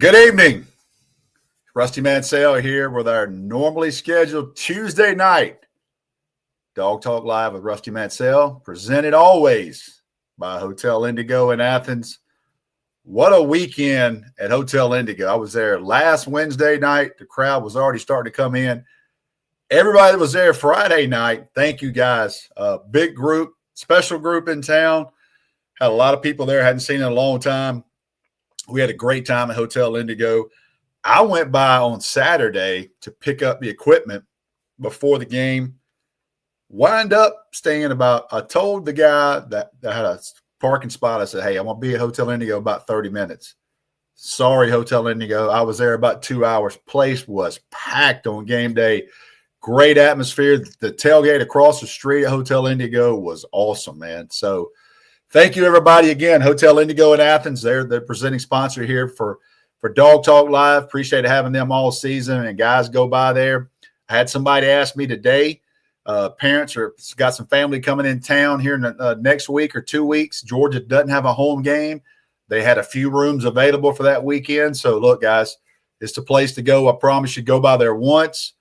Good evening. Rusty Mansell here with our normally scheduled Tuesday night Dawg Talk Live with Rusty Mansell, presented always by Hotel Indigo in Athens. What a weekend at Hotel Indigo. I was there last Wednesday night. The crowd was already starting to come in. Everybody that was there Friday night, thank you guys. Big group, special group in town. Had a lot of people there, hadn't seen in a long time. We had a great time at Hotel Indigo. I went by on Saturday to pick up the equipment before the game. Wind up staying I told the guy that had a parking spot, I said, hey, I'm going to be at Hotel Indigo about 30 minutes. Sorry, Hotel Indigo. I was there about 2 hours. Place was packed on game day. Great atmosphere. The tailgate across the street at Hotel Indigo was awesome, man. So thank you, everybody. Again, Hotel Indigo in Athens. They're the presenting sponsor here for Dawg Talk Live. Appreciate having them all season. And guys, go by there. I had somebody ask me today, parents got some family coming in town here in next week or 2 weeks. Georgia doesn't have a home game. They had a few rooms available for that weekend. So, look, guys, it's the place to go. I promise you, go by there once.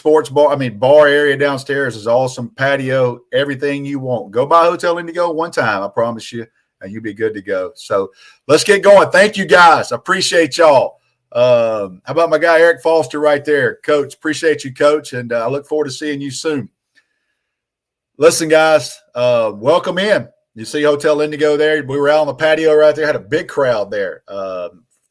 Bar area downstairs is awesome. Patio, everything you want. Go by Hotel Indigo one time, I promise you, and you'll be good to go. So let's get going. Thank you, guys. I appreciate y'all. How about my guy Eric Foster right there? Coach, appreciate you, Coach, and I look forward to seeing you soon. Listen, guys, welcome in. You see Hotel Indigo there. We were out on the patio right there. Had a big crowd there.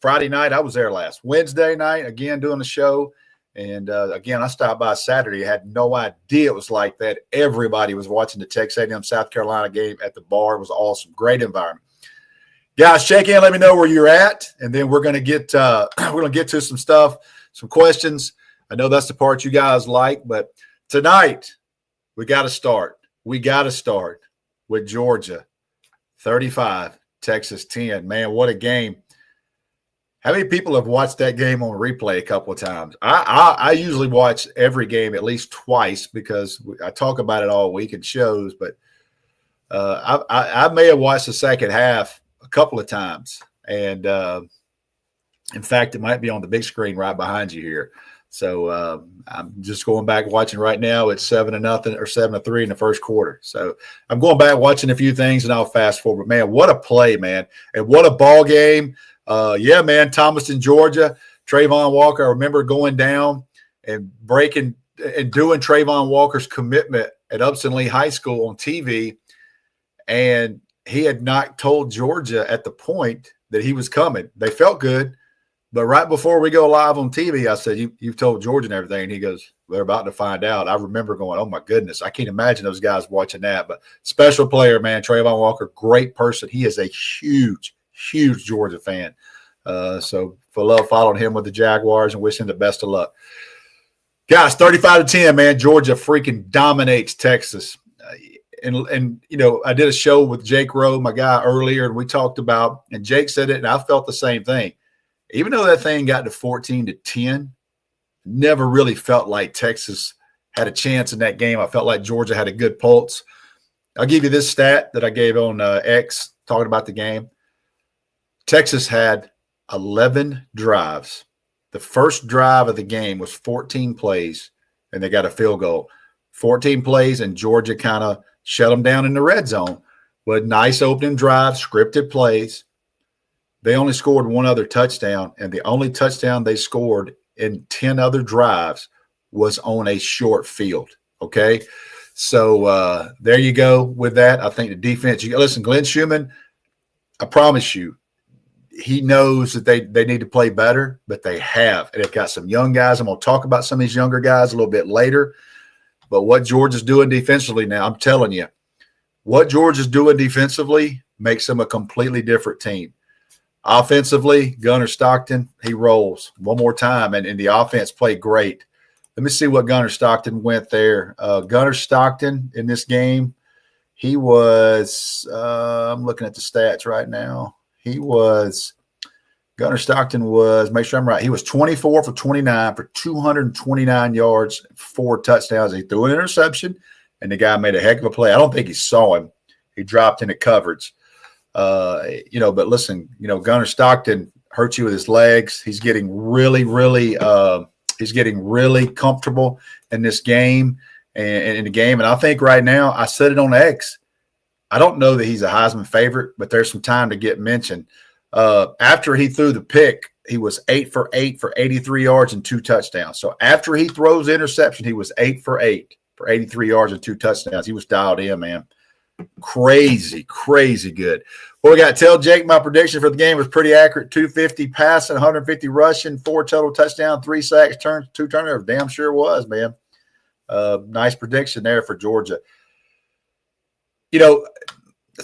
Friday night, I was there last. Wednesday night, again, doing the show. And, again, I stopped by Saturday. I had no idea it was like that. Everybody was watching the Texas A&M South Carolina game at the bar. It was awesome. Great environment. Guys, check in. Let me know where you're at. And then we're going to get to some stuff, some questions. I know that's the part you guys like. But tonight, we got to start. We got to start with Georgia 35, Texas 10. Man, what a game. How many people have watched that game on replay a couple of times? I usually watch every game at least twice because I talk about it all week in shows. But I may have watched the second half a couple of times. And, in fact, it might be on the big screen right behind you here. So I'm just going back watching right now. It's 7-0 or 7-3 in the first quarter. So I'm going back watching a few things, and I'll fast forward. Man, what a play, man. And what a ball game. Yeah, man, Thomaston, Georgia, Trayvon Walker. I remember going down and breaking and doing Trayvon Walker's commitment at Upson Lee High School on TV, and he had not told Georgia at the point that he was coming. They felt good, but right before we go live on TV, I said, you've told Georgia and everything, and he goes, they're about to find out. I remember going, oh, my goodness, I can't imagine those guys watching that, but special player, man, Trayvon Walker, great person. He is a huge Georgia fan. So for love, following him with the Jaguars and wish him the best of luck. Guys, 35-10, man. Georgia freaking dominates Texas. And you know, I did a show with Jake Rowe, my guy, earlier, and we talked about, and Jake said it, and I felt the same thing. Even though that thing got to 14-10, never really felt like Texas had a chance in that game. I felt like Georgia had a good pulse. I'll give you this stat that I gave on X talking about the game. Texas had 11 drives. The first drive of the game was 14 plays, and they got a field goal. 14 plays, and Georgia kind of shut them down in the red zone. But nice opening drive, scripted plays. They only scored one other touchdown, and the only touchdown they scored in 10 other drives was on a short field, okay? So there you go with that. I think the defense – listen, Glenn Schumann, I promise you, he knows that they need to play better, but they have. And they've got some young guys. I'm going to talk about some of these younger guys a little bit later. But what Georgia's doing defensively now, I'm telling you, what Georgia's doing defensively makes them a completely different team. Offensively, Gunnar Stockton, he rolls one more time, and the offense played great. Let me see what Gunnar Stockton went there. Gunnar Stockton in this game, he was I'm looking at the stats right now. Gunnar Stockton was, make sure I'm right, he was 24 for 29 for 229 yards, 4 touchdowns. He threw an interception, and the guy made a heck of a play. I don't think he saw him. He dropped into coverage. But listen, Gunnar Stockton hurt you with his legs. He's getting really comfortable in this game and in the game. And I think right now, I said it on X, I don't know that he's a Heisman favorite, but there's some time to get mentioned. After he threw the pick, he was 8 for 8 for 83 yards and 2 touchdowns. So after he throws the interception, he was 8 for 8 for 83 yards and 2 touchdowns. He was dialed in, man. Crazy good. Well, we got to tell Jake my prediction for the game was pretty accurate. 250 passing, 150 rushing, 4 total touchdowns, 3 sacks, 2 turnovers. Damn sure was, man. Nice prediction there for Georgia. You know,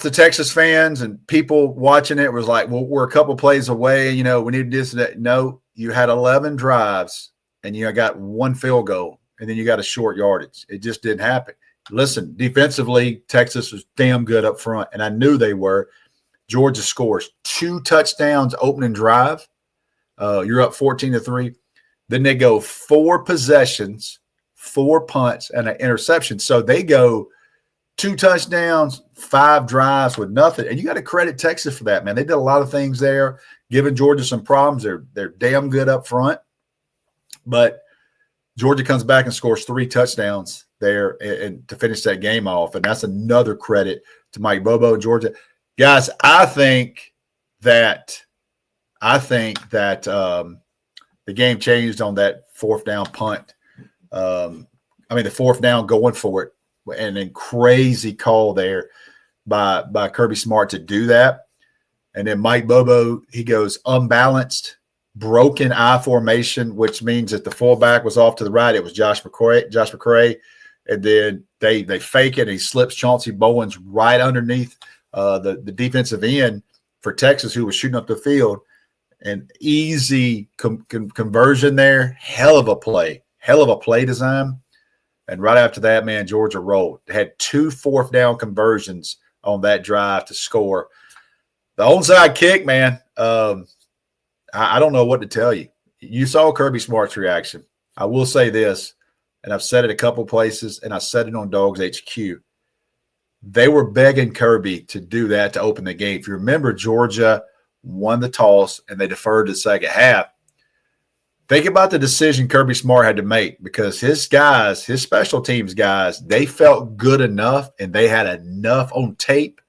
the Texas fans and people watching it was like, well, we're a couple plays away. You know, we need this and that. No, you had 11 drives and you got 1 field goal and then you got a short yardage. It just didn't happen. Listen, defensively, Texas was damn good up front, and I knew they were. Georgia scores 2 touchdowns opening drive. You're up 14-3. Then they go 4 possessions, 4 punts, and an interception. So they go 2 touchdowns, 5 drives with nothing. And you got to credit Texas for that, man. They did a lot of things there, giving Georgia some problems. They're damn good up front. But Georgia comes back and scores 3 touchdowns there and to finish that game off. And that's another credit to Mike Bobo and Georgia. Guys, I think that the game changed on that 4th down punt. The 4th down going for it. And then crazy call there by Kirby Smart to do that. And then Mike Bobo, he goes unbalanced, broken I formation, which means that the fullback was off to the right. It was Josh McCray. And then they fake it. And he slips Chauncey Bowens right underneath the defensive end for Texas, who was shooting up the field. An easy conversion there. Hell of a play design. And right after that, man, Georgia rolled. They had 2 4th down conversions on that drive to score. The onside kick, man, I don't know what to tell you. You saw Kirby Smart's reaction. I will say this, and I've said it a couple places, and I said it on DawgsHQ. They were begging Kirby to do that to open the game. If you remember, Georgia won the toss, and they deferred to the second half. Think about the decision Kirby Smart had to make because his guys, his special teams guys, they felt good enough and they had enough on tape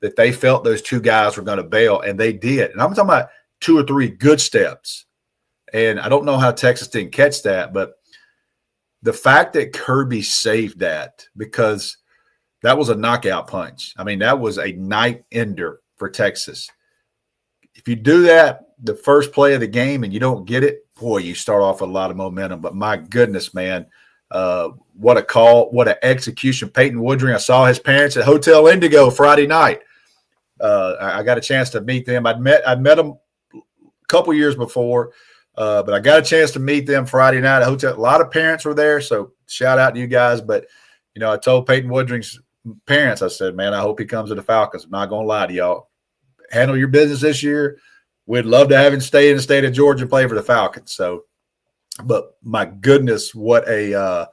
that they felt those 2 guys were going to bail, and they did. And I'm talking about 2 or 3 good steps. And I don't know how Texas didn't catch that, but the fact that Kirby saved that, because that was a knockout punch. I mean, that was a night ender for Texas. If you do that the first play of the game and you don't get it, boy, you start off with a lot of momentum. But my goodness, man, what a call, what an execution. Peyton Woodring, I saw his parents at Hotel Indigo Friday night. I got a chance to meet them. I'd met them a couple years before, but I got a chance to meet them Friday night at Hotel. A lot of parents were there, so shout out to you guys. But, you know, I told Peyton Woodring's parents, I said, man, I hope he comes to the Falcons. I'm not going to lie to y'all. Handle your business this year. We'd love to have him stay in the state of Georgia and play for the Falcons. So, but my goodness, what an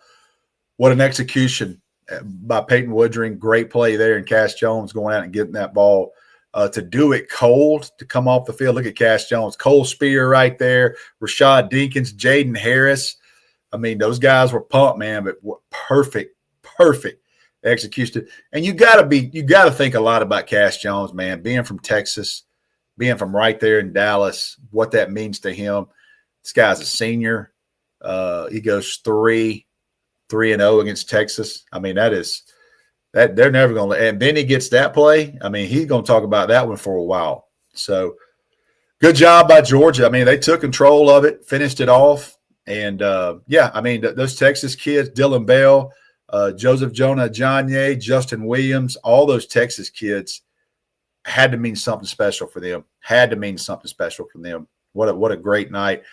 execution by Peyton Woodring. Great play there, and Cash Jones going out and getting that ball to do it cold, to come off the field. Look at Cash Jones, Cole Spear right there, Rashad Deakins, Jaden Harris. I mean, those guys were pumped, man. But perfect execution. And you got to think a lot about Cash Jones, man, being from Texas, being from right there in Dallas, what that means to him. This guy's a senior. He goes 3-0 against Texas. I mean, that they're never going to – and then he gets that play. I mean, he's going to talk about that one for a while. So, good job by Georgia. I mean, they took control of it, finished it off. And, I mean, those Texas kids, Dylan Bell, Joseph Jonah Ajayi, Justin Williams, all those Texas kids had to mean something special for them. What a great night.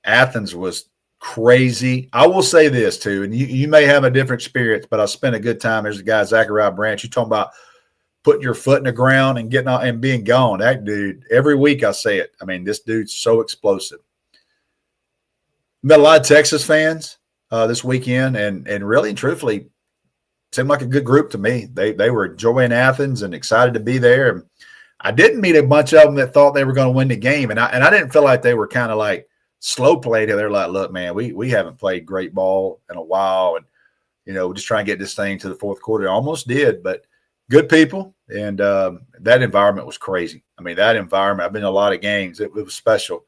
Athens was crazy. I will say this too, and you may have a different experience, but I spent a good time. There's a guy, Zachariah Branch. You talking about putting your foot in the ground and getting out and being gone. That dude, every week I say it. I mean, this dude's so explosive. Met a lot of Texas fans this weekend, and really and truthfully, seemed like a good group to me. They were enjoying Athens and excited to be there. And I didn't meet a bunch of them that thought they were going to win the game. And I didn't feel like they were kind of like slow played. They're like, look, man, we haven't played great ball in a while. And, just trying to get this thing to the fourth quarter. Almost did, but good people. And that environment was crazy. I mean, that environment, I've been in a lot of games. It was special,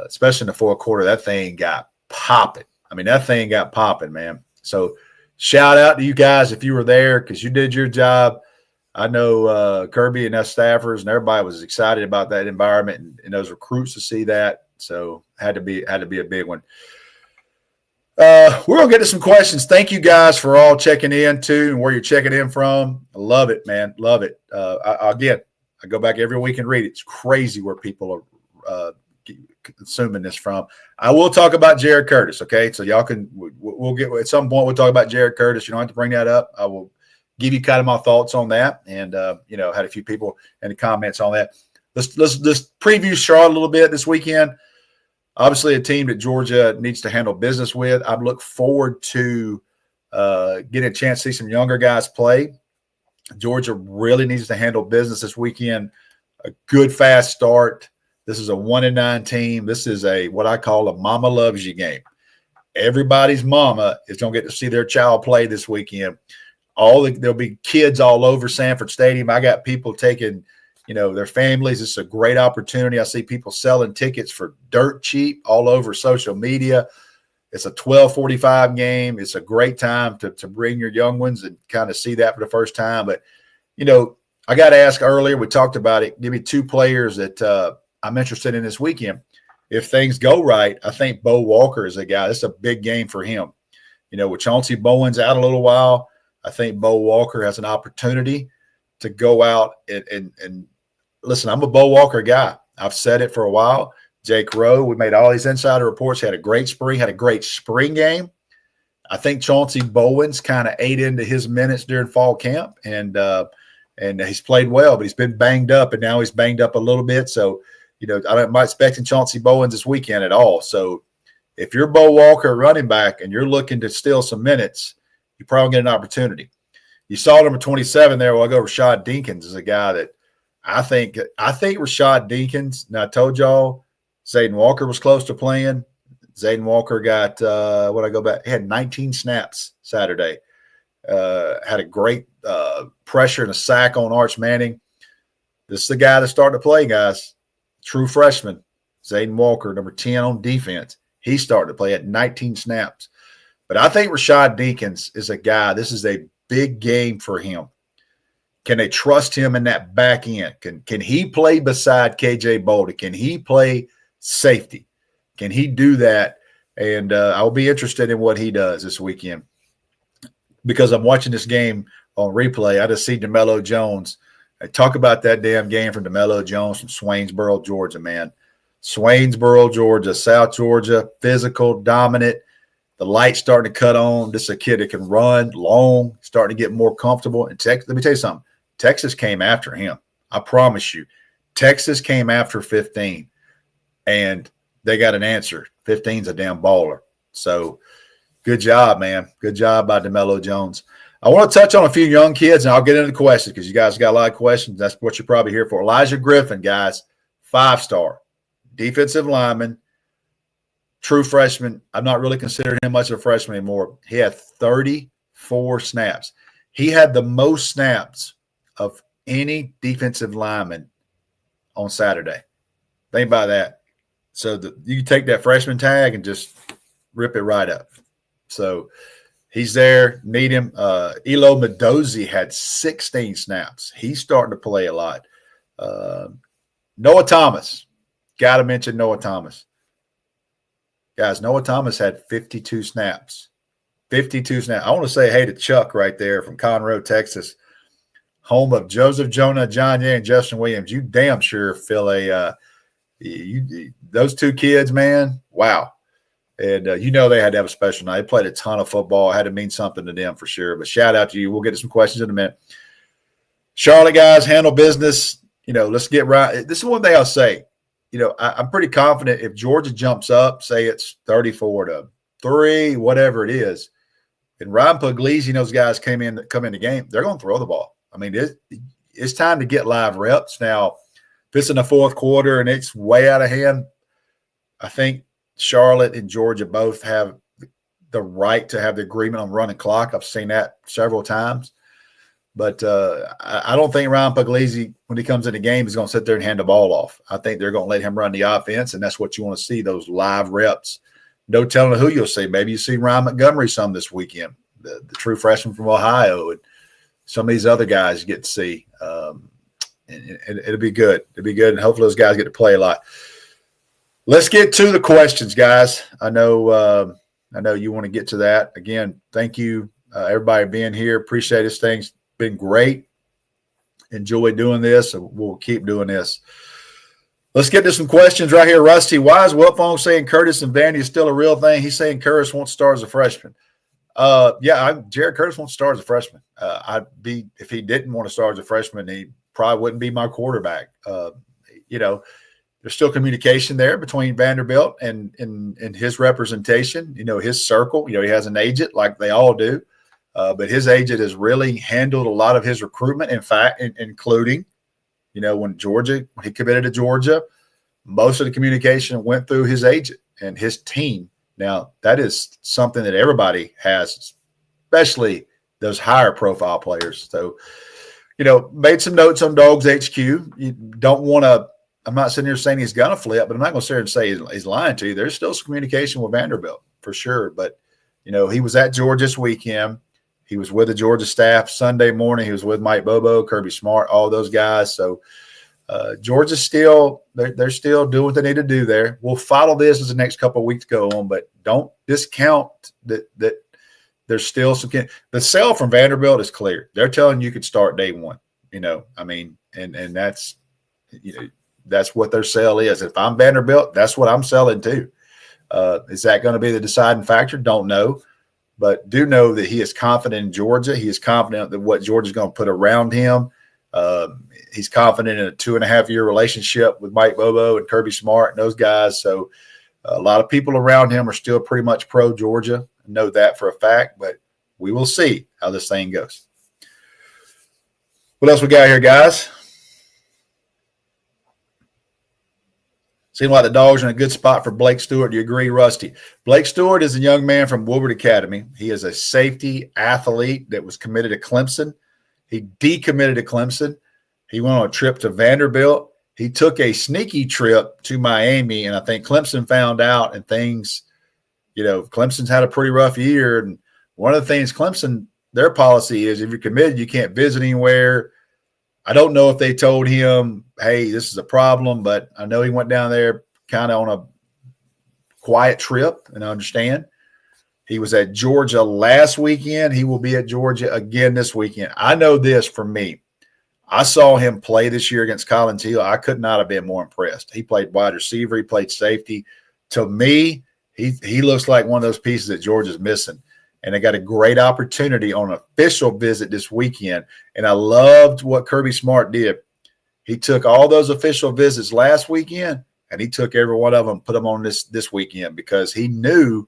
especially in the fourth quarter. That thing got popping. I mean, that thing got popping, man. So shout out to you guys if you were there because you did your job. I know Kirby and us staffers and everybody was excited about that environment and those recruits to see that. So had to be a big one. We're going to get to some questions. Thank you guys for all checking in too and where you're checking in from. I love it, man. Love it. I go back every week and read it. It's crazy where people are consuming this from. I will talk about Jared Curtis. Okay. So y'all we'll get at some point, we'll talk about Jared Curtis. You don't have to bring that up. I will give you kind of my thoughts on that. And, had a few people in the comments on that. Let's preview Charlotte a little bit this weekend. Obviously, a team that Georgia needs to handle business with. I look forward to getting a chance to see some younger guys play. Georgia really needs to handle business this weekend. A good, fast start. This is a 1-9 team. This is what I call a mama loves you game. Everybody's mama is going to get to see their child play this weekend. There'll be kids all over Sanford Stadium. I got people taking their families. It's a great opportunity. I see people selling tickets for dirt cheap all over social media. It's a 12:45 game. It's a great time to bring your young ones and kind of see that for the first time. But, I got asked earlier, we talked about it. Give me two players that I'm interested in this weekend. If things go right, I think Bo Walker is a guy. This is a big game for him. With Chauncey Bowen's out a little while, I think Bo Walker has an opportunity to go out and listen, I'm a Bo Walker guy. I've said it for a while. Jake Rowe, we made all these insider reports, had a great spring game. I think Chauncey Bowen's kind of ate into his minutes during fall camp, and he's played well, but he's been banged up, and now he's banged up a little bit. So, I'm not expecting Chauncey Bowens this weekend at all. So if you're Bo Walker running back and you're looking to steal some minutes, you probably get an opportunity. You saw number 27 there. Well, I go Rashad Dinkins is a guy that I think Rashad Dinkins. Now I told y'all Zayden Walker was close to playing. Zayden Walker got he had 19 snaps Saturday. Had a great pressure and a sack on Arch Manning. This is the guy that's starting to play, guys. True freshman, Zayden Walker, number 10 on defense. He started to play at 19 snaps. But I think Rashad Dinkins is a guy. This is a big game for him. Can they trust him in that back end? Can he play beside KJ Bolden? Can he play safety? Can he do that? And I'll be interested in what he does this weekend because I'm watching this game on replay. I just see DeMello Jones. I talk about that damn game from DeMello Jones from Swainsboro, Georgia, man. Swainsboro, Georgia, South Georgia, physical, dominant. The light's starting to cut on. This is a kid that can run long, starting to get more comfortable. And let me tell you something. Texas came after him. I promise you. Texas came after 15, and they got an answer. 15's a damn baller. So good job, man. Good job by DeMello Jones. I want to touch on a few young kids, and I'll get into the questions because you guys got a lot of questions. That's what you're probably here for. Elijah Griffin, guys, 5-star, defensive lineman, true freshman. I'm not really considering him much of a freshman anymore. He had 34 snaps. He had the most snaps of any defensive lineman on Saturday. Think about that. So you can take that freshman tag and just rip it right up. So he's there. Need him. Elo Mendoza had 16 snaps. He's starting to play a lot. Noah Thomas. Got to mention Noah Thomas. Guys, Noah Thomas had 52 snaps. 52 snaps. I want to say hey to Chuck right there from Conroe, Texas, home of Joseph Jonah, John Ye, and Justin Williams. You damn sure feel those two kids, man. Wow. And they had to have a special night. They played a ton of football. It had to mean something to them for sure. But shout out to you. We'll get to some questions in a minute. Charlotte guys, handle business. Let's get right. This is one thing I'll say. I'm pretty confident if Georgia jumps up, say it's 34-3, whatever it is, and Ryan Puglisi and those guys come in the game, they're going to throw the ball. I mean, it's time to get live reps. Now, if it's in the fourth quarter and it's way out of hand, I think Charlotte and Georgia both have the right to have the agreement on running clock. I've seen that several times. But I don't think Ryan Puglisi, when he comes in the game, is going to sit there and hand the ball off. I think they're going to let him run the offense, and that's what you want to see, those live reps. No telling who you'll see. Maybe you see Ryan Montgomery some this weekend, the true freshman from Ohio, and some of these other guys you get to see. And it'll be good. It'll be good, and hopefully those guys get to play a lot. Let's get to the questions, guys. I know you want to get to that. Again, thank you, everybody, being here. Appreciate this thing's been great. Enjoy doing this, and we'll keep doing this. Let's get to some questions right here. Rusty, why is Wiltfong saying Curtis and Vandy is still a real thing? He's saying Curtis won't start as a freshman. Jared Curtis won't start as a freshman. If he didn't want to start as a freshman, he probably wouldn't be my quarterback. There's still communication there between Vanderbilt and his representation, his circle. He has an agent like they all do. But his agent has really handled a lot of his recruitment, in fact, including, when he committed to Georgia, most of the communication went through his agent and his team. Now, that is something that everybody has, especially those higher profile players. So, made some notes on DawgsHQ. You don't want to – I'm not sitting here saying he's going to flip, but I'm not going to sit here and say he's lying to you. There's still some communication with Vanderbilt for sure. But, he was at Georgia this weekend. He was with the Georgia staff Sunday morning. He was with Mike Bobo, Kirby Smart, all those guys. So Georgia's still they're still doing what they need to do there. We'll follow this as the next couple of weeks go on, but don't discount that there's still some – the sell from Vanderbilt is clear. They're telling you could start day one, and that's that's what their sell is. If I'm Vanderbilt, that's what I'm selling too. Is that going to be the deciding factor? Don't know. But do know that he is confident in Georgia. He is confident that what Georgia's going to put around him. He's confident in a 2.5-year relationship with Mike Bobo and Kirby Smart and those guys. So a lot of people around him are still pretty much pro-Georgia. I know that for a fact, but we will see how this thing goes. What else we got here, guys? Seems like the Dogs are in a good spot for Blake Stewart. Do you agree, Rusty? Blake Stewart is a young man from Woodward Academy. He is a safety athlete that was committed to Clemson. He decommitted to Clemson. He went on a trip to Vanderbilt. He took a sneaky trip to Miami, and I think Clemson found out, and things, Clemson's had a pretty rough year. And one of the things Clemson, their policy is if you're committed, you can't visit anywhere. I don't know if they told him, hey, this is a problem, but I know he went down there kind of on a quiet trip, and I understand. He was at Georgia last weekend. He will be at Georgia again this weekend. I know this for me. I saw him play this year against Collins Hill. I could not have been more impressed. He played wide receiver. He played safety. To me, he looks like one of those pieces that Georgia's missing. And they got a great opportunity on an official visit this weekend. And I loved what Kirby Smart did. He took all those official visits last weekend, and he took every one of them, put them on this weekend, because he knew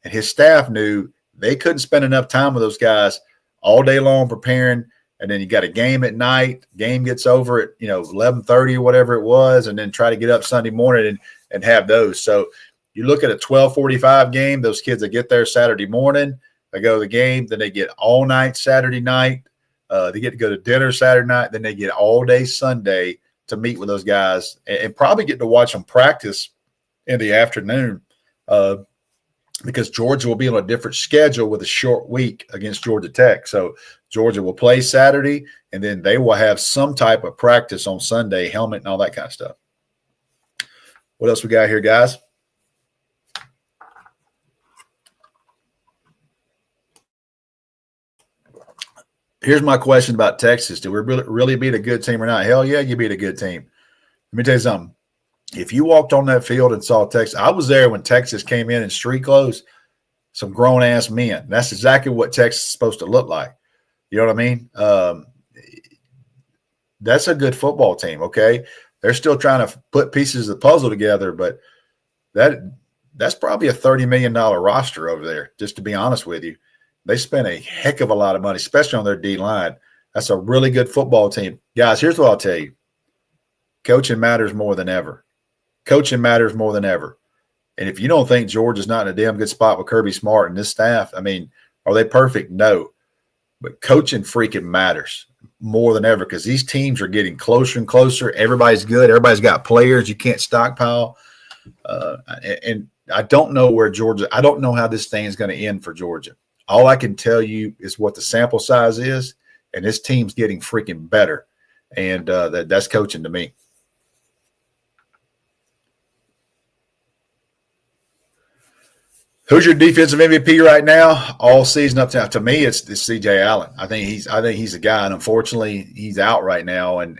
and his staff knew they couldn't spend enough time with those guys all day long preparing. And then you got a game at night. Game gets over at 11:30 or whatever it was, and then try to get up Sunday morning and have those. So you look at a 12:45 game. Those kids that get there Saturday morning. They go to the game, then they get all night Saturday night. They get to go to dinner Saturday night. Then they get all day Sunday to meet with those guys and probably get to watch them practice in the afternoon because Georgia will be on a different schedule with a short week against Georgia Tech. So Georgia will play Saturday, and then they will have some type of practice on Sunday, helmet and all that kind of stuff. What else we got here, guys? Here's my question about Texas. Do we really beat a good team or not? Hell yeah, you beat a good team. Let me tell you something. If you walked on that field and saw Texas, I was there when Texas came in street clothes, some grown-ass men. That's exactly what Texas is supposed to look like. You know what I mean? That's a good football team, okay? They're still trying to put pieces of the puzzle together, but that's probably a $30 million roster over there, just to be honest with you. They spent a heck of a lot of money, especially on their D-line. That's a really good football team. Guys, here's what I'll tell you. Coaching matters more than ever. Coaching matters more than ever. And if you don't think Georgia's not in a damn good spot with Kirby Smart and this staff, I mean, are they perfect? No. But coaching freaking matters more than ever because these teams are getting closer and closer. Everybody's good. Everybody's got players. You can't stockpile. And I don't know where Georgia – I don't know how this thing is going to end for Georgia. All I can tell you is what the sample size is, and this team's getting freaking better. And that's coaching to me. Who's your defensive MVP right now? All season up to me, it's C.J. Allen. I think he's a guy, and unfortunately, he's out right now, and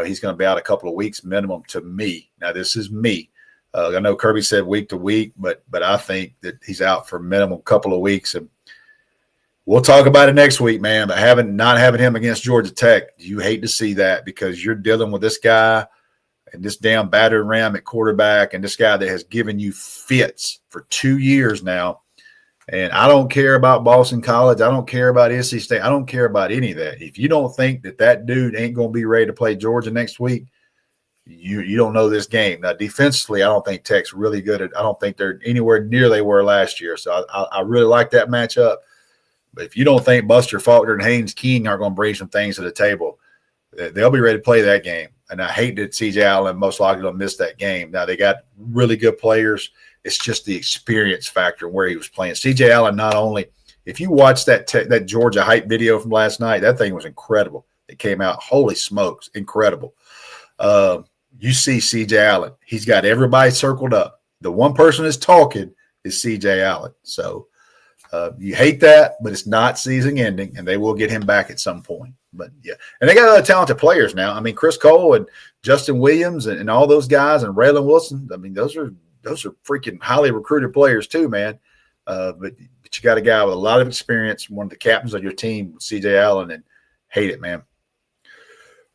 he's going to be out a couple of weeks minimum. To me, now this is me. I know Kirby said week to week, but I think that he's out for minimum couple of weeks, and we'll talk about it next week, man. But not having him against Georgia Tech, you hate to see that because you're dealing with this guy and this damn battered ram at quarterback and this guy that has given you fits for 2 years now. And I don't care about Boston College. I don't care about NC State. I don't care about any of that. If you don't think that dude ain't going to be ready to play Georgia next week, you don't know this game. Now, defensively, I don't think Tech's really good. I don't think they're anywhere near they were last year. So I really like that matchup. But if you don't think Buster Faulkner and Haynes King are going to bring some things to the table, they'll be ready to play that game. And I hate that C.J. Allen most likely will miss that game. Now, they got really good players. It's just the experience factor where he was playing. C.J. Allen, not only – if you watch that Georgia hype video from last night, that thing was incredible. It came out, holy smokes, incredible. You see C.J. Allen. He's got everybody circled up. The one person that's talking is C.J. Allen. So you hate that, but it's not season ending, and they will get him back at some point. But, yeah. And they got other talented players now. I mean, Chris Cole and Justin Williams and all those guys and Raylan Wilson, I mean, those are freaking highly recruited players too, man. But you got a guy with a lot of experience, one of the captains of your team, C.J. Allen, and hate it, man.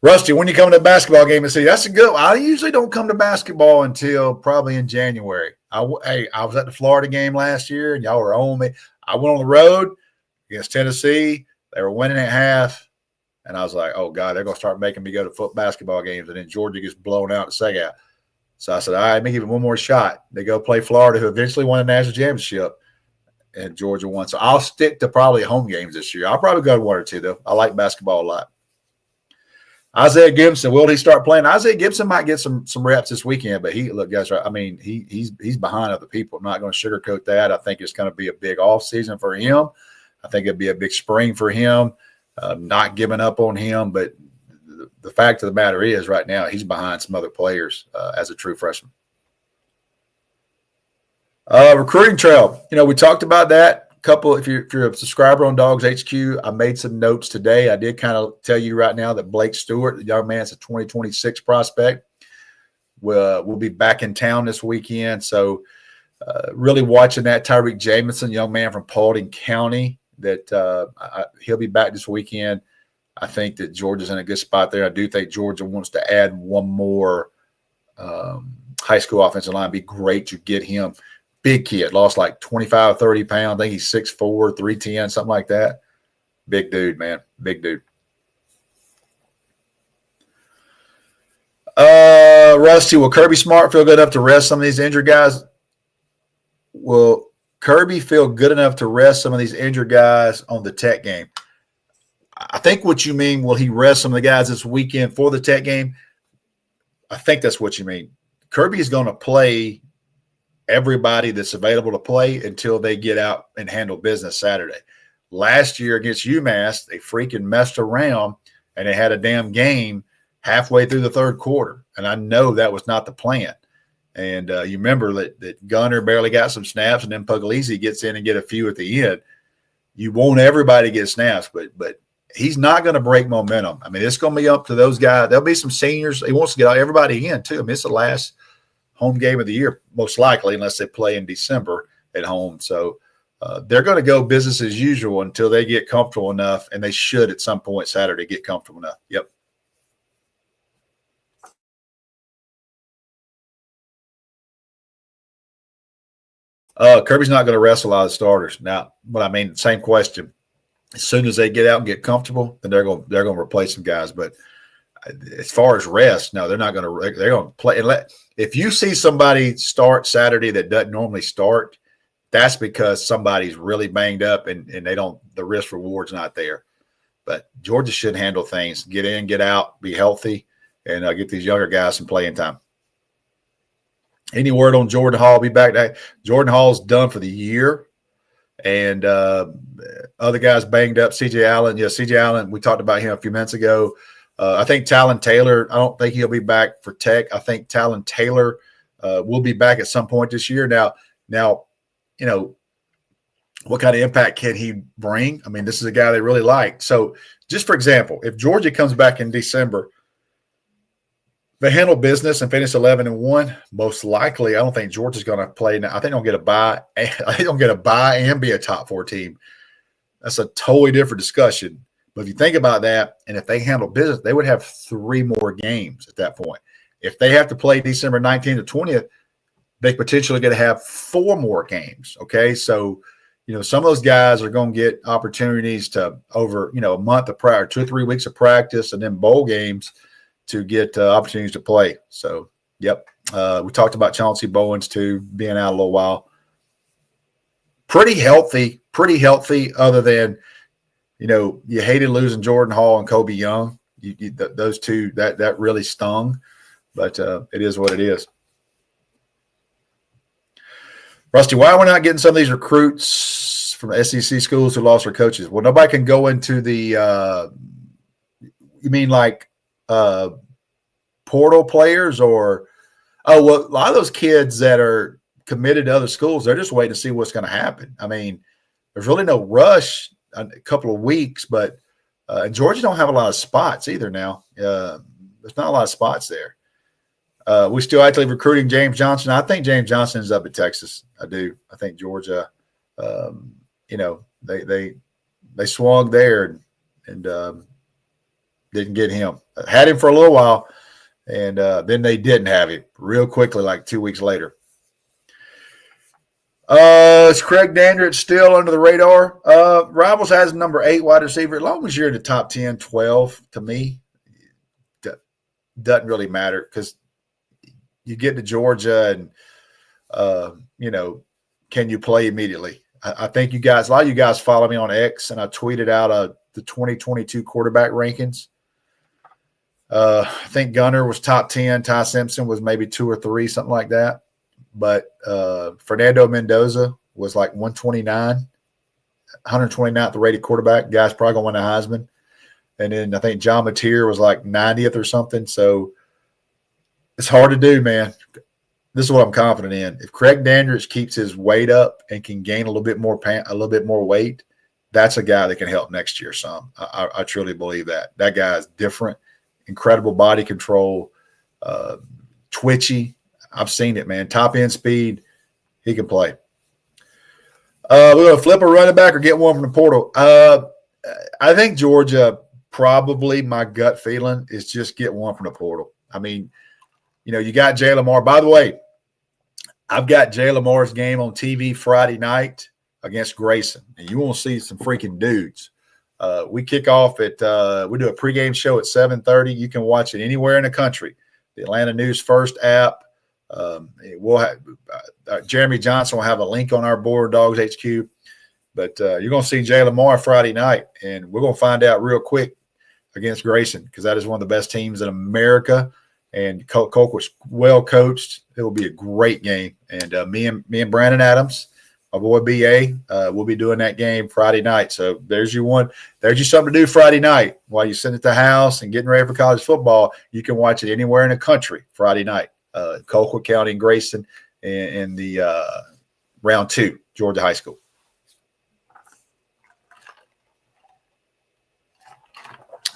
Rusty, when you come to a basketball game and see, that's a good – I usually don't come to basketball until probably in January. I was at the Florida game last year, and y'all were on me. I went on the road against Tennessee. They were winning at half. And I was like, oh, God, they're going to start making me go to basketball games. And then Georgia gets blown out the second half. So I said, all right, let me give it one more shot. They go play Florida, who eventually won a national championship, and Georgia won. So I'll stick to probably home games this year. I'll probably go to one or two, though. I like basketball a lot. Isaiah Gibson, will he start playing? Isaiah Gibson might get some reps this weekend, but look, guys, I mean, he's behind other people. I'm not going to sugarcoat that. I think it's going to be a big offseason for him. I think it'll be a big spring for him. Not giving up on him, but the fact of the matter is right now he's behind some other players as a true freshman. Recruiting trail. We talked about that. If you're a subscriber on DawgsHQ, I made some notes today. I did kind of tell you right now that Blake Stewart, the young man's a 2026 prospect, will be back in town this weekend. So really watching that. Tyreek Jamison, young man from Paulding County, that he'll be back this weekend. I think that Georgia's in a good spot there. I do think Georgia wants to add one more high school offensive line. It'd be great to get him. Big kid, lost like 25, 30 pounds. I think he's 6'4", 310, something like that. Big dude, man. Big dude. Rusty, will Kirby Smart feel good enough to rest some of these injured guys? Will Kirby feel good enough to rest some of these injured guys on the Tech game? I think what you mean, will he rest some of the guys this weekend for the Tech game? I think that's what you mean. Kirby is going to play everybody that's available to play until they get out and handle business Saturday. Last year against UMass, they freaking messed around and they had a damn game halfway through the third quarter. And I know that was not the plan. And you remember that Gunner barely got some snaps, and then Puglisi gets in and get a few at the end. You want everybody to get snaps, but he's not going to break momentum. I mean, it's going to be up to those guys. There'll be some seniors. He wants to get everybody in, too. I mean, it's the last home game of the year, most likely, unless they play in December at home. So they're going to go business as usual until they get comfortable enough, and they should at some point Saturday get comfortable enough. Yep. Kirby's not going to rest a lot of starters. Now, but I mean, same question. as soon as they get out and get comfortable, then they're going to replace some guys. But as far as rest, no, they're not going to. They're going to play. And if you see somebody start Saturday that doesn't normally start, that's because somebody's really banged up and they don't. The risk reward's not there. But Georgia should handle things. Get in, get out, be healthy, and get these younger guys some playing time. Any word on Jordan Hall? Be back. Jordan Hall's done for the year. And other guys banged up. C.J. Allen. Yeah, C.J. Allen, we talked about him a few minutes ago. I think Talon Taylor, I don't think he'll be back for Tech. I think Talon Taylor will be back at some point this year. Now, you know, what kind of impact can he bring? I mean, this is a guy they really like. So just for example, if Georgia comes back in December, they handle business and finish 11-1. Most likely, I don't think Georgia's going to play. I think they'll get a bye. I think they'll get a bye and be a top 4 team. That's a totally different discussion. But if you think about that, and if they handle business, they would have 3 more games at that point. If they have to play December 19th or 20th, they potentially going to have 4 more games. Okay, so some of those guys are going to get opportunities to over a month of practice, 2 or 3 weeks of practice, and then bowl games to get opportunities to play. So, yep. We talked about Chauncey Bowens, too, being out a little while. Pretty healthy, other than, you hated losing Jordan Hall and Kobe Young. Those two, that really stung. But it is what it is. Rusty, why are we not getting some of these recruits from SEC schools who lost their coaches? Well, nobody can go into the you mean like portal players or a lot of those kids that are committed to other schools, they're just waiting to see what's going to happen. I mean, there's really no rush a couple of weeks, but and Georgia don't have a lot of spots either now. There's not a lot of spots there. We're still actively recruiting James Johnson. I think James Johnson is up at Texas. I do. I think Georgia, they swung there and didn't get him. Had him for a little while, and then they didn't have him real quickly, like 2 weeks later. Is Craig Dandridge still under the radar? Rivals has number 8 wide receiver. As long as you're in the top 10, 12, to me, doesn't really matter because you get to Georgia and, can you play immediately? I think a lot of you guys follow me on X, and I tweeted out the 2022 quarterback rankings. I think Gunner was top 10. Ty Simpson was maybe 2 or 3, something like that. But Fernando Mendoza was like 129th rated quarterback. Guy's probably going to win a Heisman. And then I think John Mateer was like 90th or something. So it's hard to do, man. This is what I'm confident in. If Craig Dandridge keeps his weight up and can gain a little bit more weight, that's a guy that can help next year some. I truly believe that. That guy is different, incredible body control, twitchy. I've seen it, man. Top end speed, he can play. We're going to flip a running back or get one from the portal. I think Georgia probably, my gut feeling, is just get one from the portal. I mean, you got Jay Lamar. By the way, I've got Jay Lamar's game on TV Friday night against Grayson, and you won't see some freaking dudes. We kick off we do a pregame show at 7:30. You can watch it anywhere in the country. The Atlanta News First app. We'll have Jeremy Johnson will have a link on our board, DawgsHQ. But you're going to see Jay Lamar Friday night, and we're going to find out real quick against Grayson because that is one of the best teams in America. And Colt was well coached. It will be a great game. And me and Brandon Adams, my boy BA, we'll be doing that game Friday night. So there's your one. There's your something to do Friday night while you're sitting at the house and getting ready for college football. You can watch it anywhere in the country Friday night. Colquitt County and Grayson in the round 2, Georgia High School.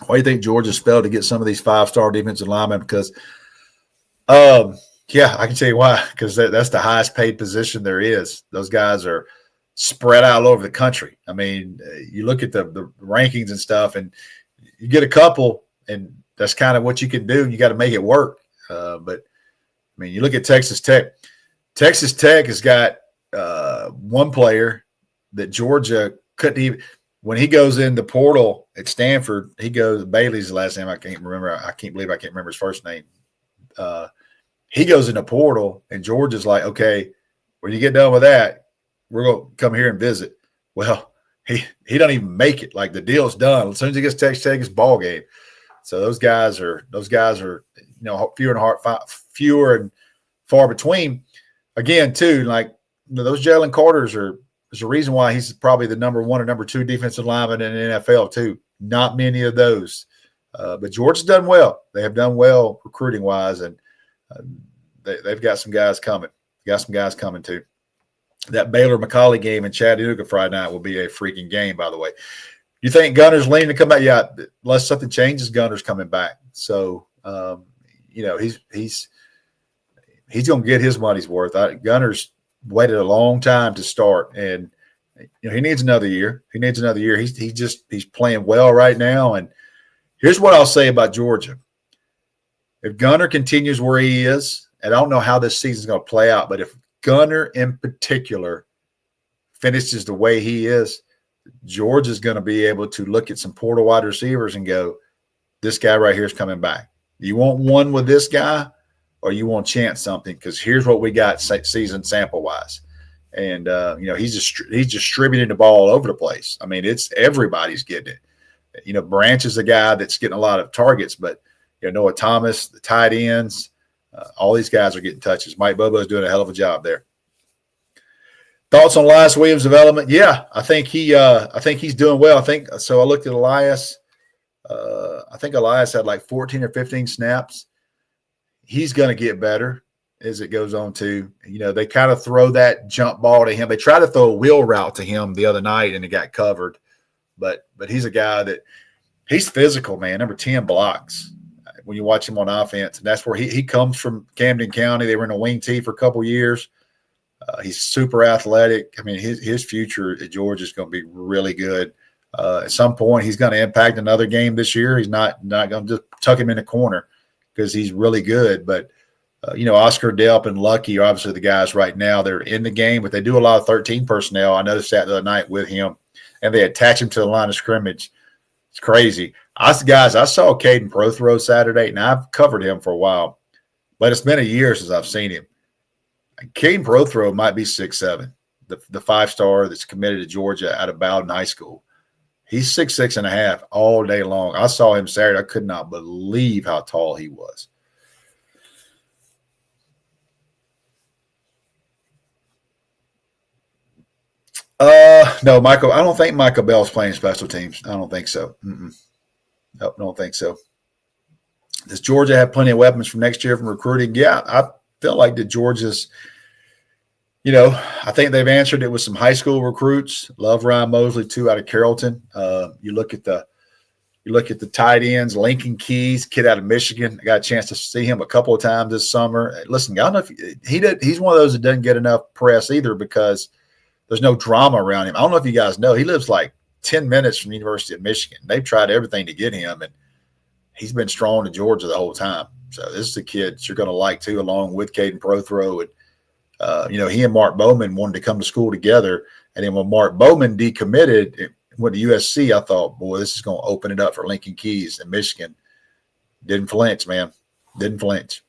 Why do you think Georgia's failed to get some of these 5-star defensive linemen? Because, I can tell you why. Because that's the highest paid position there is. Those guys are spread out all over the country. I mean, you look at the rankings and stuff, and you get a couple, and that's kind of what you can do. You got to make it work. But I mean, you look at Texas Tech. Texas Tech has got one player that Georgia couldn't even. when he goes in the portal at Stanford, he goes, Bailey's the last name. I can't remember. I can't believe I can't remember his first name. He goes in the portal, and Georgia's like, okay, when you get done with that, we're going to come here and visit. Well, he don't even make it. Like, the deal's done. As soon as he gets Texas Tech, it's ball game. So those guys are fewer and far between. Again, too, like, those Jalen Carters there's a reason why he's probably the number 1 or number 2 defensive lineman in the NFL, too. Not many of those. But Georgia's done well. They have done well recruiting-wise, and they've got some guys coming. Too. That Baylor-McCallie game in Chattanooga Friday night will be a freaking game, by the way. You think Gunner's leaning to come back? Yeah, unless something changes, Gunner's coming back. So, he's going to get his money's worth. Gunner's waited a long time to start, and he needs another year. He's playing well right now. And here's what I'll say about Georgia. If Gunner continues where he is, and I don't know how this season's going to play out, but if Gunner in particular finishes the way he is, Georgia's going to be able to look at some portal wide receivers and go, this guy right here is coming back. You want one with this guy, or you want to chance something? Because here's what we got season sample wise. And, he's distributing the ball all over the place. I mean, everybody's getting it. Branch is a guy that's getting a lot of targets, but Noah Thomas, the tight ends, all these guys are getting touches. Mike Bobo is doing a hell of a job there. Thoughts on Elias Williams' development? Yeah, I think he's doing well. I looked at Elias. I think Elias had like 14 or 15 snaps. He's going to get better as it goes on too. They kind of throw that jump ball to him. They tried to throw a wheel route to him the other night, and it got covered. But he's a guy that he's physical, man. Number 10 blocks when you watch him on offense. And that's where he comes from, Camden County. They were in a wing tee for a couple years. He's super athletic. I mean, his future at Georgia is going to be really good. At some point, he's going to impact another game this year. He's not going to just tuck him in the corner because he's really good. But, Oscar Delp and Lucky are obviously the guys right now. They're in the game, but they do a lot of 13 personnel. I noticed that the other night with him, and they attach him to the line of scrimmage. It's crazy. I saw Caden Prothrow Saturday, and I've covered him for a while, but it's been a year since I've seen him. Caden Prothrow might be 6'7", the 5-star that's committed to Georgia out of Bowden High School. He's 6'6.5" all day long. I saw him Saturday. I could not believe how tall he was. No, Michael. I don't think Michael Bell's playing special teams. I don't think so. Nope, I don't think so. Does Georgia have plenty of weapons for next year from recruiting? Yeah, I feel like that Georgia's, I think they've answered it with some high school recruits. Love Ryan Mosley, 2 out of Carrollton. You look at the tight ends, Lincoln Keys, kid out of Michigan. I got a chance to see him a couple of times this summer. Listen, I don't know if he's one of those that doesn't get enough press either because there's no drama around him. I don't know if you guys know, he lives like 10 minutes from the University of Michigan. They've tried everything to get him, and he's been strong to Georgia the whole time. So this is a kid that you're going to like too, along with Caden Prothrow. And, he and Mark Bowman wanted to come to school together. And then when Mark Bowman decommitted, went to USC, I thought, boy, this is going to open it up for Lincoln Keys in Michigan. Didn't flinch, man. Didn't flinch.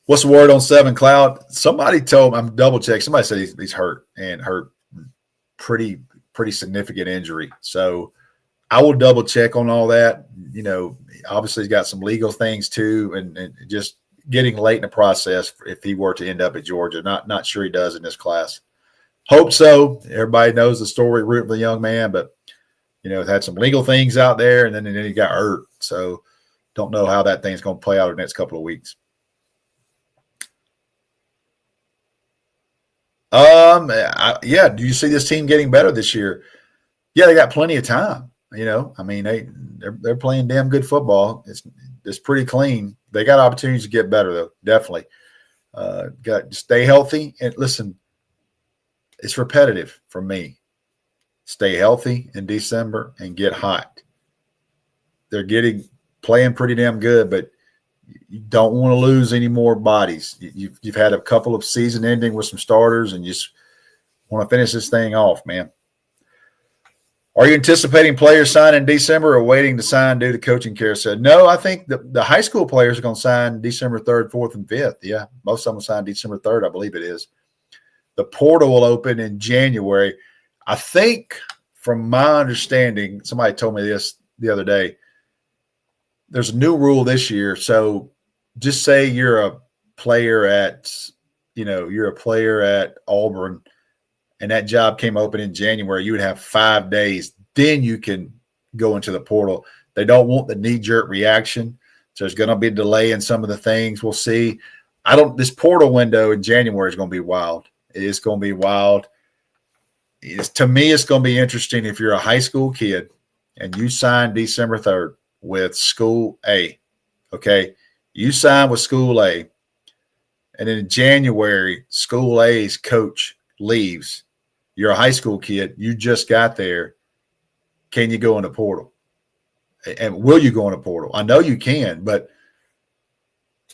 What's the word on 7 Cloud? Somebody told me, I'm double checking. Somebody said he's hurt and hurt pretty significant injury. So I will double check on all that. Obviously he's got some legal things too, and just getting late in the process if he were to end up at Georgia. Not sure he does in this class. Hope so. Everybody knows the story, rooting for the young man, but had some legal things out there, and then he got hurt. So don't know how that thing's going to play out in the next couple of weeks. Yeah. Do you see this team getting better this year? Yeah, they got plenty of time. I mean, they're playing damn good football. It's pretty clean. They got opportunities to get better though. Definitely. Got to stay healthy and listen. It's repetitive for me. Stay healthy in December and get hot. They're playing pretty damn good, but You don't want to lose any more bodies. You've had a couple of season ending with some starters, and you just want to finish this thing off, man. Are you anticipating players signing in December or waiting to sign due to coaching carousel? No, I think the high school players are going to sign December 3rd, 4th, and 5th. Yeah, most of them will sign December 3rd, I believe it is. The portal will open in January. I think, from my understanding, somebody told me this the other day, there's a new rule this year. So just say you're a player at Auburn, and that job came open in January, you would have 5 days. Then you can go into the portal. They don't want the knee-jerk reaction. So there's going to be a delay in some of the things. We'll see. This portal window in January is going to be wild. It's going to be wild. To me, it's going to be interesting if you're a high school kid and you sign December 3rd with School A. Okay? You sign with School A. And in January, School A's coach leaves. You're a high school kid. You just got there. Can you go in the portal? And will you go in the portal? I know you can, but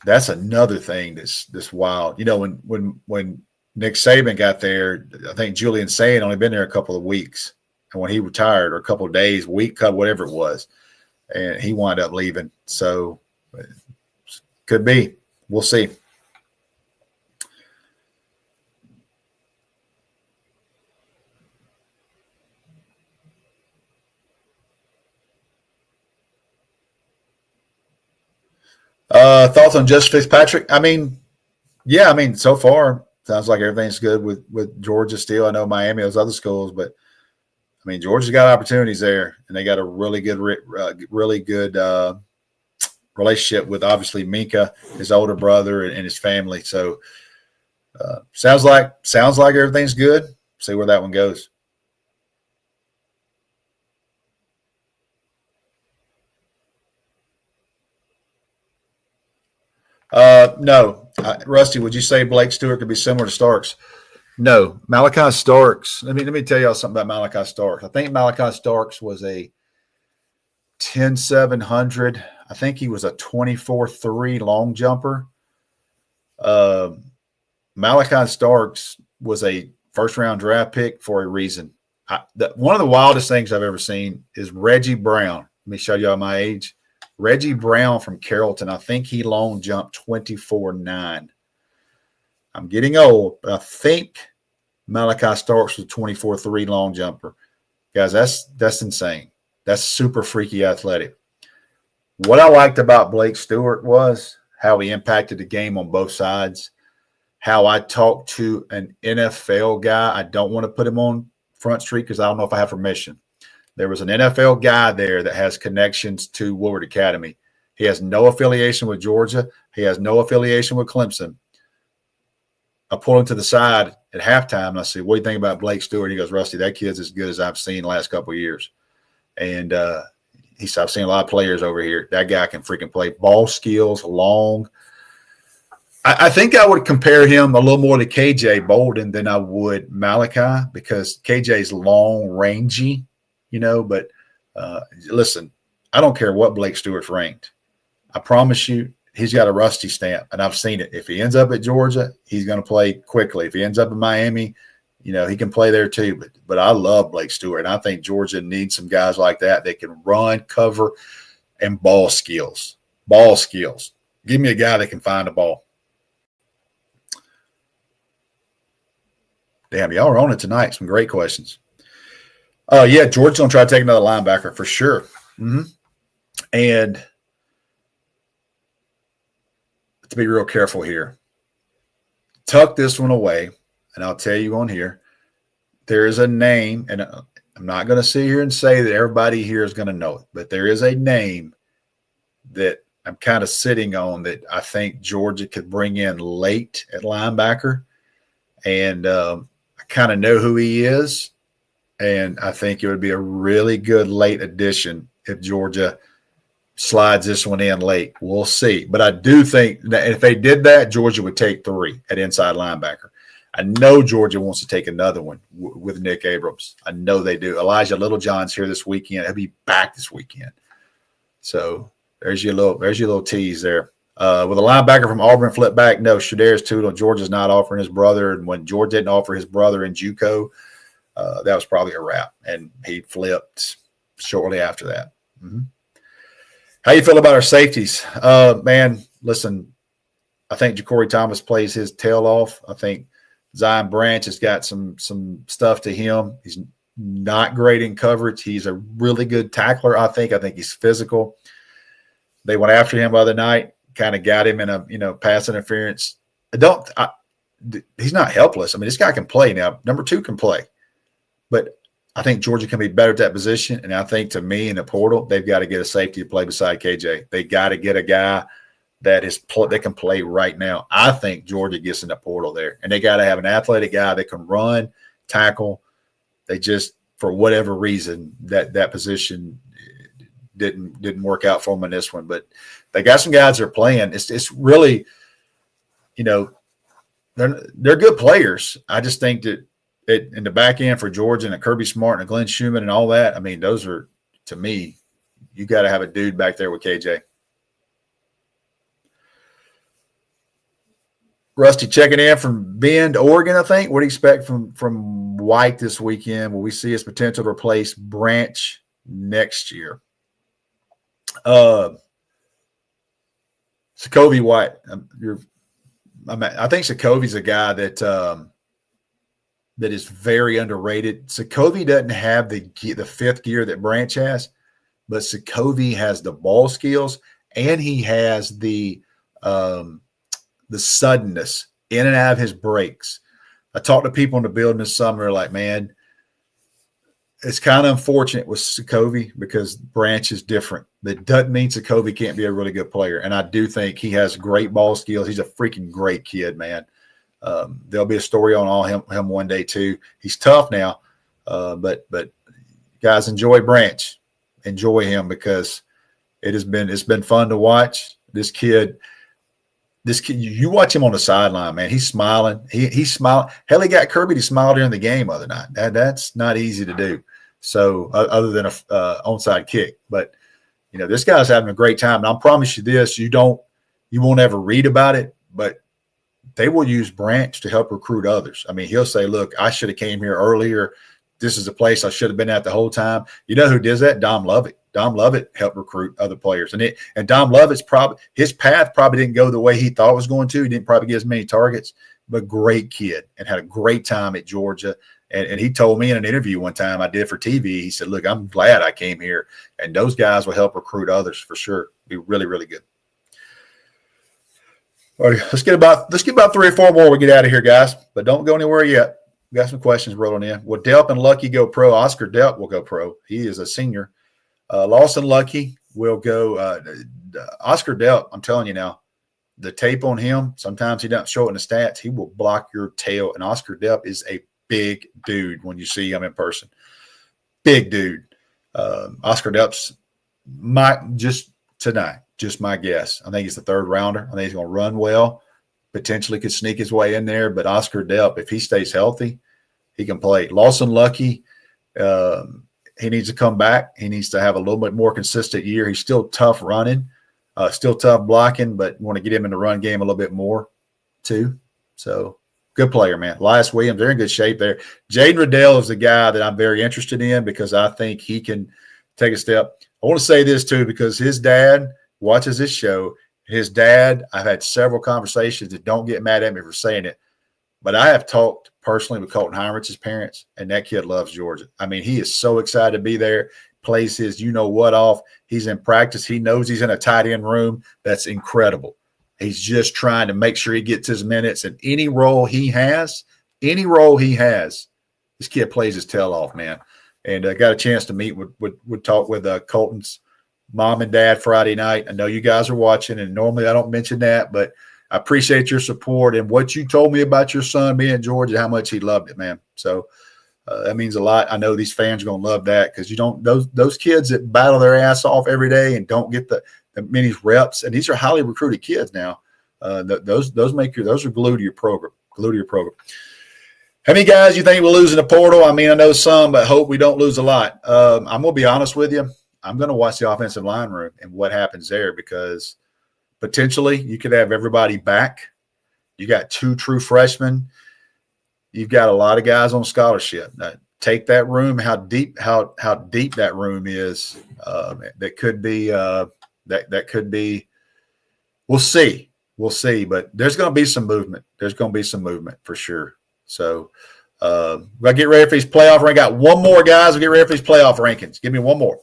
that's another thing that's wild. You know, when Nick Saban got there, I think Julian Sayin only been there a couple of weeks. And when he retired, or a couple of days, week, whatever it was, and he wound up leaving. So could be. We'll see. Thoughts on Justin Fitzpatrick? So far, sounds like everything's good with Georgia still. I know Miami, those other schools, but Georgia's got opportunities there, and they got a really good relationship with obviously Minka, his older brother, and his family. So sounds like everything's good. See where that one goes. No. Rusty, would you say Blake Stewart could be similar to Starks? No. Malachi Starks, let me tell y'all something about Malachi Starks. I think Malachi Starks was a 10-700. I think he was a 24-3 long jumper. Malachi Starks was a first-round draft pick for a reason. One of the wildest things I've ever seen is Reggie Brown. Let me show y'all my age. Reggie Brown from Carrollton, I think he long jumped 24-9. I'm getting old, but I think Malachi Starks was 24-3 long jumper. Guys, that's insane. That's super freaky athletic. What I liked about Blake Stewart was how he impacted the game on both sides, how I talked to an NFL guy. I don't want to put him on Front Street because I don't know if I have permission. There was an NFL guy there that has connections to Woodward Academy. He has no affiliation with Georgia. He has no affiliation with Clemson. I pulled him to the side at halftime, and I said, what do you think about Blake Stewart? He goes, Rusty, that kid's as good as I've seen the last couple of years. And he said, I've seen a lot of players over here. That guy can freaking play. Ball skills, long. I think I would compare him a little more to KJ Bolden than I would Malachi, because KJ's long, rangy. But listen, I don't care what Blake Stewart's ranked. I promise you, he's got a Rusty stamp, and I've seen it. If he ends up at Georgia, he's going to play quickly. If he ends up in Miami, he can play there too. But I love Blake Stewart, and I think Georgia needs some guys like that can run, cover, and ball skills. Ball skills. Give me a guy that can find a ball. Damn, y'all are on it tonight. Some great questions. Yeah, Georgia's going to try to take another linebacker for sure. Mm-hmm. And to be real careful here, tuck this one away, and I'll tell you on here, there is a name, and I'm not going to sit here and say that everybody here is going to know it, but there is a name that I'm kind of sitting on that I think Georgia could bring in late at linebacker, and I kind of know who he is. And I think it would be a really good late addition if Georgia slides this one in late. We'll see. But I do think that if they did that, Georgia would take 3 at inside linebacker. I know Georgia wants to take another one with Nick Abrams. I know they do. Elijah Littlejohn's here this weekend. He'll be back this weekend. So there's your little tease there. With a linebacker from Auburn flip back, no, Shadarius Tootle, Georgia's not offering his brother. And when Georgia didn't offer his brother in JUCO, that was probably a wrap. And he flipped shortly after that. Mm-hmm. How you feel about our safeties? Man, listen, I think Ja'Cory Thomas plays his tail off. I think Zion Branch has got some stuff to him. He's not great in coverage. He's a really good tackler, I think. I think he's physical. They went after him the other night, kind of got him in a pass interference. He's not helpless. I mean, this guy can play now. Number 2 can play. But I think Georgia can be better at that position. And I think, to me, in the portal, they've got to get a safety to play beside KJ. They got to get a guy that can play right now. I think Georgia gets in the portal there. And they got to have an athletic guy that can run, tackle. They just, for whatever reason, that position didn't work out for them in this one. But they got some guys that are playing. It's really, they're good players. I just think that in the back end for Georgia and a Kirby Smart and a Glenn Schumann and all that, I mean, those are, to me, you got to have a dude back there with KJ. Rusty checking in from Bend, Oregon, I think. What do you expect from White this weekend? Will we see his potential to replace Branch next year? Sokovi White. I think Sokovi's a guy that is very underrated. Sokovi doesn't have the 5th gear that Branch has, but Sokovi has the ball skills and he has the suddenness in and out of his breaks. I talked to people in the building this summer, like, man, it's kind of unfortunate with Sokovi because Branch is different. That doesn't mean Sokovi can't be a really good player. And I do think he has great ball skills. He's a freaking great kid, man. There'll be a story on him one day too. He's tough now, but guys, enjoy Branch, enjoy him because it's been fun to watch this kid. You watch him on the sideline, man. He's smiling. He's smiling. Hell, he got Kirby to smile during the game the other night. That's not easy to do. So other than a onside kick, but this guy's having a great time. And I promise you this: you won't ever read about it, but they will use Branch to help recruit others. I mean, he'll say, "Look, I should have came here earlier. This is a place I should have been at the whole time." You know who does that? Dom Lovett. Dom Lovett helped recruit other players. And Dom Lovett's his path probably didn't go the way he thought it was going to. He didn't probably get as many targets, but great kid and had a great time at Georgia. And he told me in an interview one time I did for TV, he said, "Look, I'm glad I came here. And those guys will help recruit others for sure. Be really, really good." All right, let's get about 3 or 4 more. We get out of here, guys. But don't go anywhere yet. We got some questions rolling in. Will Delp and Lucky go pro? Oscar Delp will go pro. He is a senior. Lawson Lucky will go. Oscar Delp, I'm telling you now, the tape on him, sometimes he doesn't show it in the stats. He will block your tail. And Oscar Delp is a big dude when you see him in person. Big dude. Oscar Delp's just my guess. I think he's the 3rd rounder. I think he's going to run well. Potentially could sneak his way in there. But Oscar Delp, if he stays healthy, he can play. Lawson Lucky, he needs to come back. He needs to have a little bit more consistent year. He's still tough running, still tough blocking, but want to get him in the run game a little bit more too. So good player, man. Elias Williams, they're in good shape there. Jaden Riddell is the guy that I'm very interested in because I think he can take a step. I want to say this too because his dad watches this show. His dad, I've had several conversations that don't get mad at me for saying it, but I have talked personally with Colton Heinrich's parents, and that kid loves Georgia. I mean, he is so excited to be there, plays his you-know-what off. He's in practice. He knows he's in a tight end room. That's incredible. He's just trying to make sure he gets his minutes, and any role he has, this kid plays his tail off, man. And I got a chance to meet with talk with Colton's mom and dad Friday night. I know you guys are watching, and normally I don't mention that, but I appreciate your support and what you told me about your son being in Georgia, how much he loved it, man. So that means a lot. I know these fans are going to love that because those kids that battle their ass off every day and don't get the many reps, and these are highly recruited kids now. Those are glued to your program. How many guys you think will lose in the portal? I mean, I know some, but hope we don't lose a lot. I'm going to be honest with you. I'm going to watch the offensive line room and what happens there because potentially you could have everybody back. You got 2 true freshmen. You've got a lot of guys on scholarship. Now, take that room, how deep that room is. That could be that could be. We'll see. But there's going to be some movement. There's going to be some movement for sure. So we'll get ready for these playoff. I got one more, guys. We'll get ready for these playoff rankings. Give me one more.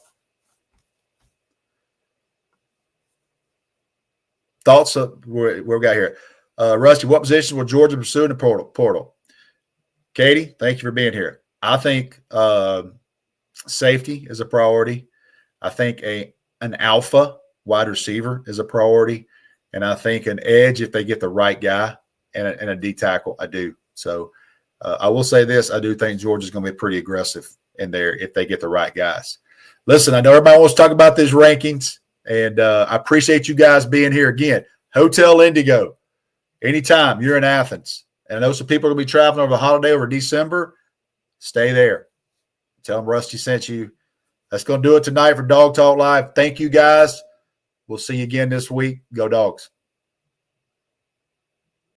Thoughts of where we got here. Rusty, what positions will Georgia pursue in the portal? Katie, thank you for being here. I think safety is a priority. I think an alpha wide receiver is a priority. And I think an edge if they get the right guy and a D tackle. I do. So I will say this. I do think Georgia's going to be pretty aggressive in there if they get the right guys. Listen, I know everybody wants to talk about these rankings. And I appreciate you guys being here again. Hotel Indigo, anytime you're in Athens. And I know some people are going to be traveling over the holiday over December. Stay there. Tell them Rusty sent you. That's going to do it tonight for Dawg Talk Live. Thank you, guys. We'll see you again this week. Go Dogs.